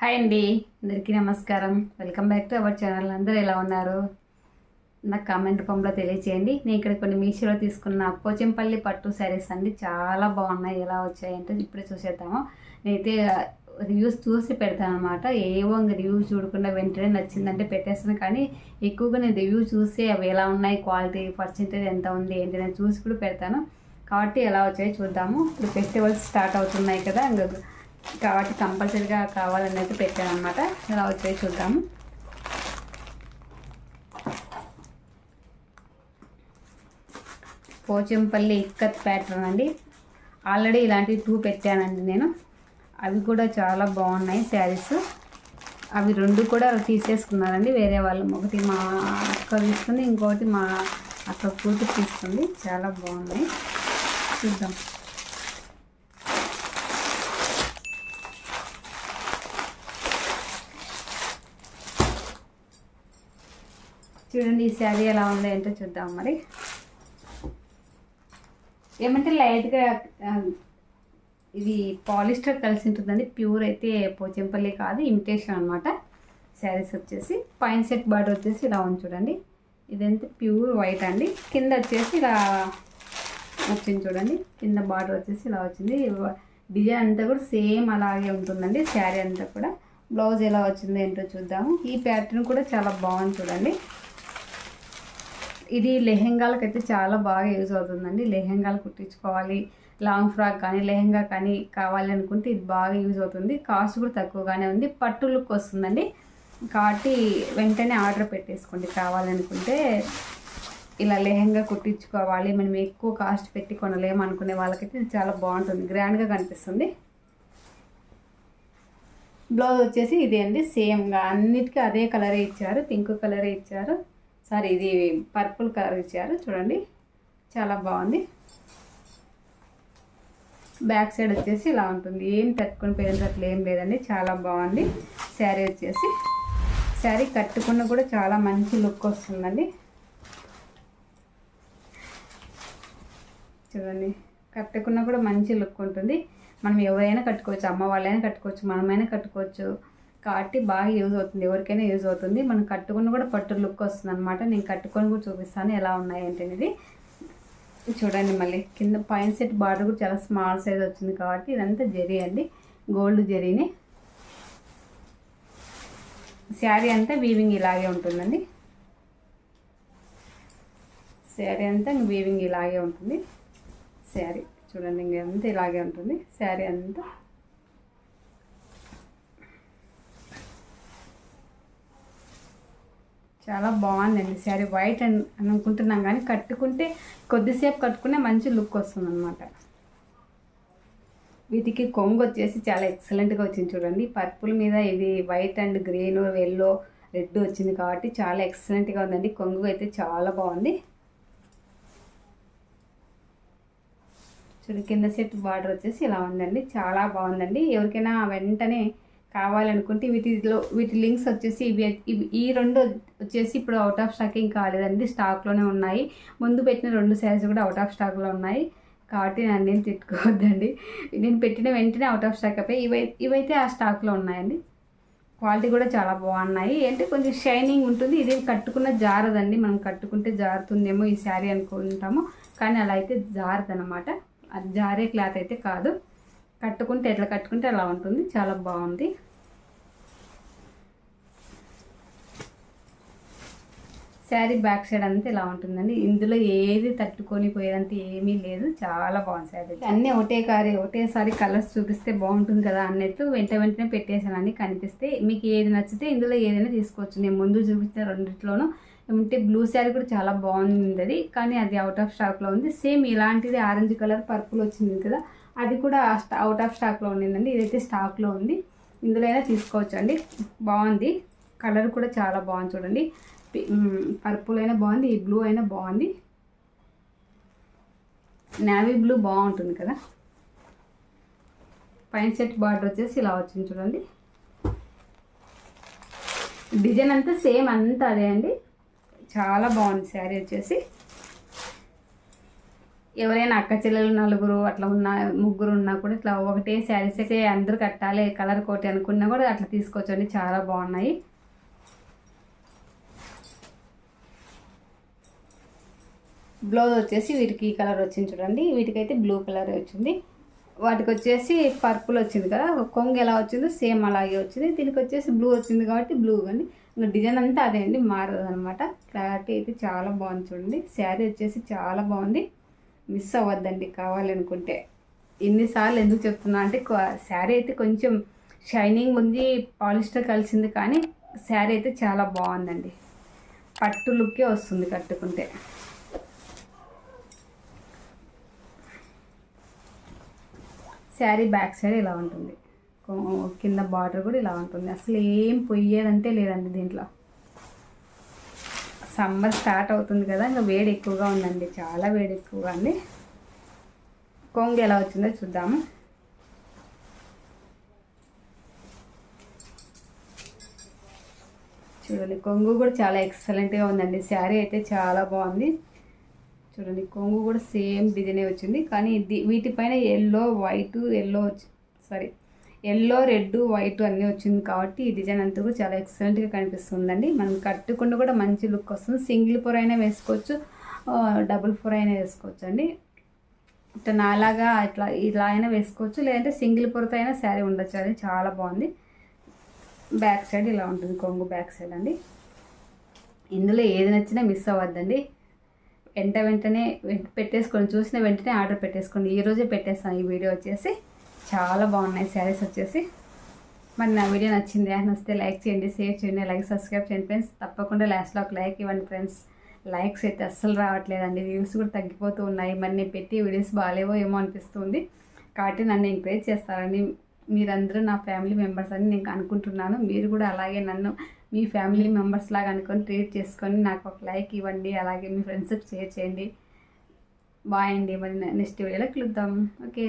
Hi అండి, అందరికీ నమస్కారం. Welcome back to our channel. అందరూ ఎలా ఉన్నారు? నాకు కామెంట్ రూపంలో తెలియచేయండి. నేను ఇక్కడ కొన్ని మీషోలో తీసుకున్న పోచంపల్లి పట్టు శారీస్ అండి, చాలా బాగున్నాయి. ఎలా వచ్చాయంటే ఇప్పుడే చూసేద్దాము. నేనైతే రివ్యూస్ చూసి పెడతాను అనమాట. ఏవో రివ్యూస్ చూడకుండా వెంటనే నచ్చిందంటే పెట్టేస్తాను. కానీ ఎక్కువగా నేను రివ్యూ చూసి అవి ఎలా ఉన్నాయి, క్వాలిటీ పర్సెంటేజ్ ఎంత ఉంది ఏంటి నేను చూసి కూడా పెడతాను. కాబట్టి ఎలా వచ్చాయో చూద్దాము. ఇప్పుడు ఫెస్టివల్స్ స్టార్ట్ అవుతున్నాయి కదా, కాబట్టి కంపల్సరీగా కావాలని అయితే పెట్టాను అనమాట. ఎలా వచ్చాయి చూద్దాము. పోచంపల్లి ఇక్కత్ ప్యాటర్న్ అండి. ఆల్రెడీ ఇలాంటివి 2 పెట్టానండి నేను. అవి కూడా చాలా బాగున్నాయి శారీస్. అవి 2 కూడా తీసేసుకున్నారండి వేరే వాళ్ళు. ఒకటి మా అక్క తీసుకుంది, ఇంకొకటి మా అక్క కూతురు తీసుకుంది. చాలా బాగున్నాయి, చూద్దాం. చూడండి ఈ శారీ ఎలా ఉందో ఏంటో చూద్దాం. మరి ఏమంటే లైట్గా ఇది పాలిస్టర్ కలిసి ఉంటుందండి. ప్యూర్ అయితే పోచంపల్లి కాదు, ఇమిటేషన్ అనమాట. శారీస్ వచ్చేసి పైన సెట్ బార్డర్ వచ్చేసి ఇలా ఉంది చూడండి. ఇదంతా ప్యూర్ వైట్ అండి. కింద వచ్చేసి ఇలా వచ్చింది చూడండి. కింద బార్డర్ వచ్చేసి ఇలా వచ్చింది. డిజైన్ అంతా కూడా సేమ్ అలాగే ఉంటుందండి. శారీ అంతా కూడా. బ్లౌజ్ ఎలా వచ్చిందో ఏంటో చూద్దాము. ఈ ప్యాటర్న్ కూడా చాలా బాగుంది చూడండి. ఇది లెహెంగాలకైతే చాలా బాగా యూజ్ అవుతుందండి. లెహెంగాలు కుట్టించుకోవాలి, లాంగ్ ఫ్రాక్ కానీ లెహెంగా కానీ కావాలి అనుకుంటే ఇది బాగా యూజ్ అవుతుంది. కాస్ట్ కూడా తక్కువగానే ఉంది. పట్టు లుక్ వస్తుందండి. కాబట్టి వెంటనే ఆర్డర్ పెట్టేసుకోండి కావాలనుకుంటే. ఇలా లెహెంగా కుట్టించుకోవాలి, మనం ఎక్కువ కాస్ట్ పెట్టి కొనలేము అనుకునే వాళ్ళకైతే ఇది చాలా బాగుంటుంది, గ్రాండ్గా కనిపిస్తుంది. బ్లౌజ్ వచ్చేసి ఇదే అండి, సేమ్గా అన్నిటికీ అదే కలరే ఇచ్చారు. పింక్ కలరే ఇచ్చారు. సారీ, ఇది పర్పుల్ కలర్ ఇచ్చారు చూడండి. చాలా బాగుంది. బ్యాక్ సైడ్ వచ్చేసి ఇలా ఉంటుంది. ఏం తట్టుకొని పోయినట్లు ఏం లేదండి, చాలా బాగుంది. శారీ వచ్చేసి శారీ కట్టుకున్న కూడా చాలా మంచి లుక్ వస్తుందండి. చూడండి, కట్టుకున్న కూడా మంచి లుక్ ఉంటుంది. మనం ఎవరైనా కట్టుకోవచ్చు, అమ్మ వాళ్ళైనా కట్టుకోవచ్చు, మనమైనా కట్టుకోవచ్చు. కాబట్టి బాగా యూజ్ అవుతుంది, ఎవరికైనా యూజ్ అవుతుంది. మనం కట్టుకున్న కూడా పట్టు లుక్ వస్తుంది అనమాట. నేను కట్టుకొని కూడా చూపిస్తాను ఎలా ఉన్నాయి ఏంటనేది. చూడండి, మళ్ళీ కింద పైన సెట్ బార్డర్ కూడా చాలా స్మాల్ సైజ్ వచ్చింది. కాబట్టి ఇదంతా జరీ అండి, గోల్డ్ జరీని. శారీ అంతా వీవింగ్ ఇలాగే ఉంటుందండి. శారీ అంతా వీవింగ్ ఇలాగే ఉంటుంది. శారీ చూడండి, ఇంకంతా ఇలాగే ఉంటుంది శారీ అంతా. చాలా బాగుందండి శారీ. వైట్ అని అనుకుంటున్నాం కానీ కట్టుకుంటే కొద్దిసేపు కట్టుకునే మంచి లుక్ వస్తుంది అనమాట. వీటికి కొంగు వచ్చేసి చాలా ఎక్సలెంట్గా వచ్చింది చూడండి. పర్పుల్ మీద ఇది white and green, yellow, red వచ్చింది కాబట్టి చాలా ఎక్సలెంట్గా ఉందండి. కొంగు అయితే చాలా బాగుంది. చూడు, కింద సెట్ బార్డర్ వచ్చేసి ఇలా ఉందండి, చాలా బాగుందండి. ఎవరికైనా వెంటనే కావాలనుకుంటే వీటి లింక్స్ వచ్చేసి ఈ 2 వచ్చేసి ఇప్పుడు అవుట్ ఆఫ్ స్టాకింగ్ కాలేదండి, స్టాక్లోనే ఉన్నాయి. ముందు పెట్టిన 2 శారీస్ కూడా అవుట్ ఆఫ్ స్టాక్లో ఉన్నాయి. కాబట్టి నన్ను నేను తిట్టుకోవద్దండి. నేను పెట్టిన వెంటనే అవుట్ ఆఫ్ స్టాక్ అయిపోయి ఇవైతే ఆ స్టాక్లో ఉన్నాయండి. క్వాలిటీ కూడా చాలా బాగున్నాయి. అంటే కొంచెం షైనింగ్ ఉంటుంది. ఇది కట్టుకున్న జారదండి. మనం కట్టుకుంటే జారుతుందేమో ఈ శారీ అనుకుంటాము, కానీ అలా అయితే జారదనమాట. అది జారే క్లాత్ అయితే కాదు. కట్టుకుంటే ఎట్లా కట్టుకుంటే అలా ఉంటుంది. చాలా బాగుంది. శారీ బ్యాక్ సైడ్ అంతా ఇలా ఉంటుందండి. ఇందులో ఏది తట్టుకొని పోయేదంతా ఏమీ లేదు. చాలా బాగుంది శారీ. అన్నీ ఒకటేసారి కలర్స్ చూపిస్తే బాగుంటుంది కదా అన్నట్టు వెంటనే పెట్టేసానండి. కనిపిస్తే మీకు ఏది నచ్చితే ఇందులో ఏదైనా తీసుకోవచ్చు. నేను ముందు చూపించిన 2 ఏమంటే బ్లూ శారీ కూడా చాలా బాగుంది అది, కానీ అది అవుట్ ఆఫ్ స్టాక్లో ఉంది. సేమ్ ఇలాంటిది ఆరెంజ్ కలర్ పర్పుల్ వచ్చింది కదా, అది కూడా అవుట్ ఆఫ్ స్టాక్లో ఉండిందండి. ఇదైతే స్టాక్లో ఉంది. ఇందులో అయినా తీసుకోవచ్చు అండి. బాగుంది, కలర్ కూడా చాలా బాగుంది చూడండి. పర్పుల్ అయినా బాగుంది, ఈ బ్లూ అయినా బాగుంది. నేవీ బ్లూ బాగుంటుంది కదా. పైన సెట్ బార్డర్ వచ్చేసి ఇలా వచ్చింది చూడండి. డిజైన్ అంతా సేమ్ అంతా అదే అండి. చాలా బాగుంది శారీ వచ్చేసి. ఎవరైనా అక్క చెల్లెలు నలుగురు అట్లా ఉన్న ముగ్గురు ఉన్నా కూడా ఇట్లా ఒకటే శారీస్ అయితే అందరూ కట్టాలి కలర్ కోటి అనుకున్నా కూడా అట్లా తీసుకోవచ్చండి, చాలా బాగున్నాయి. బ్లౌజ్ వచ్చేసి వీటికి ఈ కలర్ వచ్చింది చూడండి, వీటికైతే బ్లూ కలర్ వచ్చింది. వాటికి వచ్చేసి పర్పుల్ వచ్చింది కదా, కొంగు ఎలా వచ్చిందో సేమ్ అలాగే వచ్చింది. దీనికి వచ్చేసి బ్లూ వచ్చింది కాబట్టి బ్లూ కానీ ఇంకా డిజైన్ అంతా అదే అండి, మారదు అనమాట. క్లారిటీ అయితే చాలా బాగుంది చూడండి. శారీ వచ్చేసి చాలా బాగుంది, మిస్ అవ్వద్దండి కావాలనుకుంటే. ఎన్నిసార్లు ఎందుకు చెప్తున్నా అంటే శారీ అయితే కొంచెం షైనింగ్ ఉంది, పాలిస్టర్ కలిసింది, కానీ శారీ అయితే చాలా బాగుందండి. పట్టు లుక్కే వస్తుంది కట్టుకుంటే. శారీ బ్యాక్ సైడ్ ఇలా ఉంటుంది, కింద బార్డర్ కూడా ఇలా ఉంటుంది. అసలు ఏం పొయ్యేదంటే లేదండి దీంట్లో. సమ్మర్ స్టార్ట్ అవుతుంది కదా, ఇంకా వేడి ఎక్కువగా ఉందండి, చాలా వేడి ఎక్కువగా ఉంది. కొంగు ఎలా వచ్చిందో చూద్దాము. చూడండి, కొంగు కూడా చాలా ఎక్సలెంట్గా ఉందండి. శారీ అయితే చాలా బాగుంది. చూడండి, కొంగు కూడా సేమ్ డిజైనే వచ్చింది, కానీ వీటిపైన yellow white yellow red white అన్నీ వచ్చింది కాబట్టి ఈ డిజైన్ అంతా కూడా చాలా ఎక్సలెంట్గా కనిపిస్తుందండి. మనం కట్టుకుండా కూడా మంచి లుక్ వస్తుంది. సింగిల్ పొర అయినా వేసుకోవచ్చు, డబుల్ పొర అయినా వేసుకోవచ్చు అండి. ఇట్లా నాలాగా ఇలా అయినా వేసుకోవచ్చు, లేదంటే సింగిల్ పొరతో అయినా శారీ ఉండొచ్చు. అది చాలా బాగుంది. బ్యాక్ సైడ్ ఇలా ఉంటుంది, కొంగు బ్యాక్ సైడ్ అండి. ఇందులో ఏది నచ్చినా మిస్ అవ్వద్దండి. వెంటనే పెట్టేసుకోండి, చూసిన వెంటనే ఆర్డర్ పెట్టేసుకోండి. ఈరోజే పెట్టేస్తాను ఈ వీడియో వచ్చేసి. చాలా బాగున్నాయి శారీస్ వచ్చేసి. మరి నా వీడియో నచ్చితే లైక్ చేయండి, షేర్ చేయండి, అలాగే సబ్స్క్రైబ్ చేయండి ఫ్రెండ్స్. తప్పకుండా లాస్ట్లో ఒక లైక్ ఇవ్వండి ఫ్రెండ్స్. లైక్స్ అయితే అస్సలు రావట్లేదండి, వ్యూస్ కూడా తగ్గిపోతూ ఉన్నాయి. మరి నేను పెట్టి వీడియోస్ బాగాలేవో ఏమో అనిపిస్తుంది. కాబట్టి నన్ను ఎంకరేజ్ చేస్తారని మీరందరూ నా ఫ్యామిలీ మెంబర్స్ అని నేను అనుకుంటున్నాను. మీరు కూడా అలాగే నన్ను మీ ఫ్యామిలీ మెంబర్స్ లాగా అనుకొని ట్రీట్ చేసుకొని నాకు ఒక లైక్ ఇవ్వండి, అలాగే మీ ఫ్రెండ్స్కి షేర్ చేయండి. బాయ్ అండి, మరి నెక్స్ట్ వీడియోలో కలుద్దాం. ఓకే.